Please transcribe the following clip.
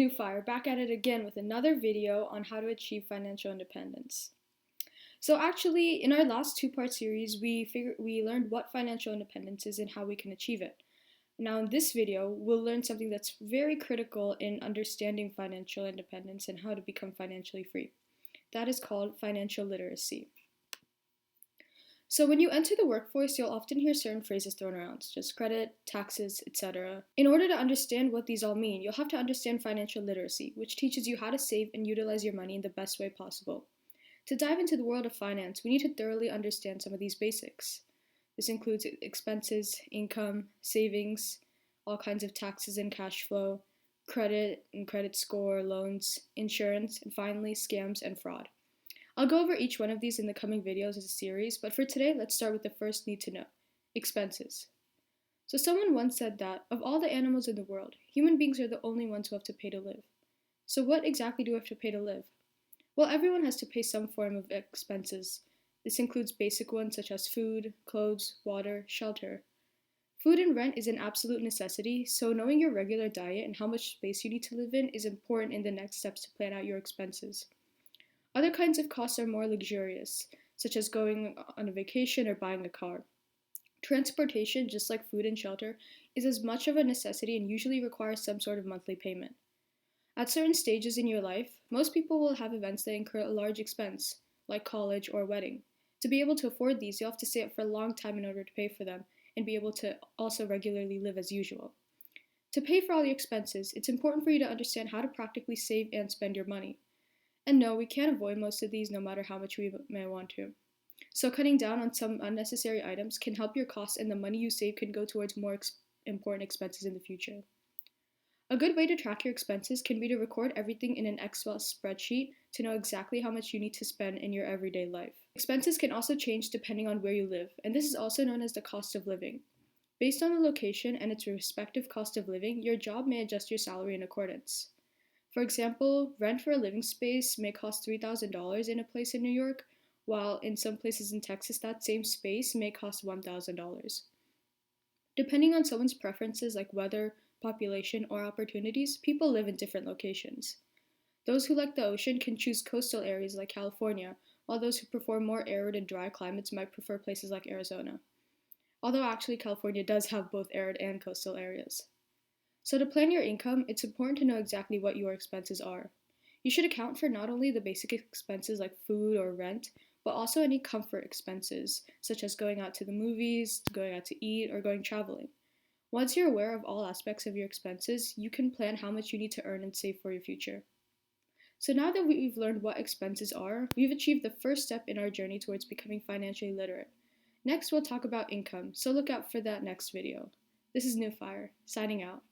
New Fire, back at it again with another video on how to achieve financial independence. So actually, in our last two-part series, we learned what financial independence is and how we can achieve it. Now in this video, we'll learn something that's very critical in understanding financial independence and how to become financially free. That is called financial literacy. So when you enter the workforce, you'll often hear certain phrases thrown around, such as credit, taxes, etc. In order to understand what these all mean, you'll have to understand financial literacy, which teaches you how to save and utilize your money in the best way possible. To dive into the world of finance, we need to thoroughly understand some of these basics. This includes expenses, income, savings, all kinds of taxes and cash flow, credit and credit score, loans, insurance, and finally, scams and fraud. I'll go over each one of these in the coming videos as a series, but for today, let's start with the first need to know, expenses. So someone once said that, of all the animals in the world, human beings are the only ones who have to pay to live. So what exactly do we have to pay to live? Well, everyone has to pay some form of expenses. This includes basic ones such as food, clothes, water, shelter. Food and rent is an absolute necessity, so knowing your regular diet and how much space you need to live in is important in the next steps to plan out your expenses. Other kinds of costs are more luxurious, such as going on a vacation or buying a car. Transportation, just like food and shelter, is as much of a necessity and usually requires some sort of monthly payment. At certain stages in your life, most people will have events that incur a large expense, like college or a wedding. To be able to afford these, you'll have to save for a long time in order to pay for them and be able to also regularly live as usual. To pay for all your expenses, it's important for you to understand how to practically save and spend your money. And no, we can't avoid most of these no matter how much we may want to. So cutting down on some unnecessary items can help your costs, and the money you save can go towards more important expenses in the future. A good way to track your expenses can be to record everything in an Excel spreadsheet to know exactly how much you need to spend in your everyday life. Expenses can also change depending on where you live, and this is also known as the cost of living. Based on the location and its respective cost of living, your job may adjust your salary in accordance. For example, rent for a living space may cost $3,000 in a place in New York, while in some places in Texas that same space may cost $1,000. Depending on someone's preferences like weather, population, or opportunities, people live in different locations. Those who like the ocean can choose coastal areas like California, while those who prefer more arid and dry climates might prefer places like Arizona. Although actually California does have both arid and coastal areas. So to plan your income, it's important to know exactly what your expenses are. You should account for not only the basic expenses like food or rent, but also any comfort expenses, such as going out to the movies, going out to eat, or going traveling. Once you're aware of all aspects of your expenses, you can plan how much you need to earn and save for your future. So now that we've learned what expenses are, we've achieved the first step in our journey towards becoming financially literate. Next, we'll talk about income, so look out for that next video. This is New Fire, signing out.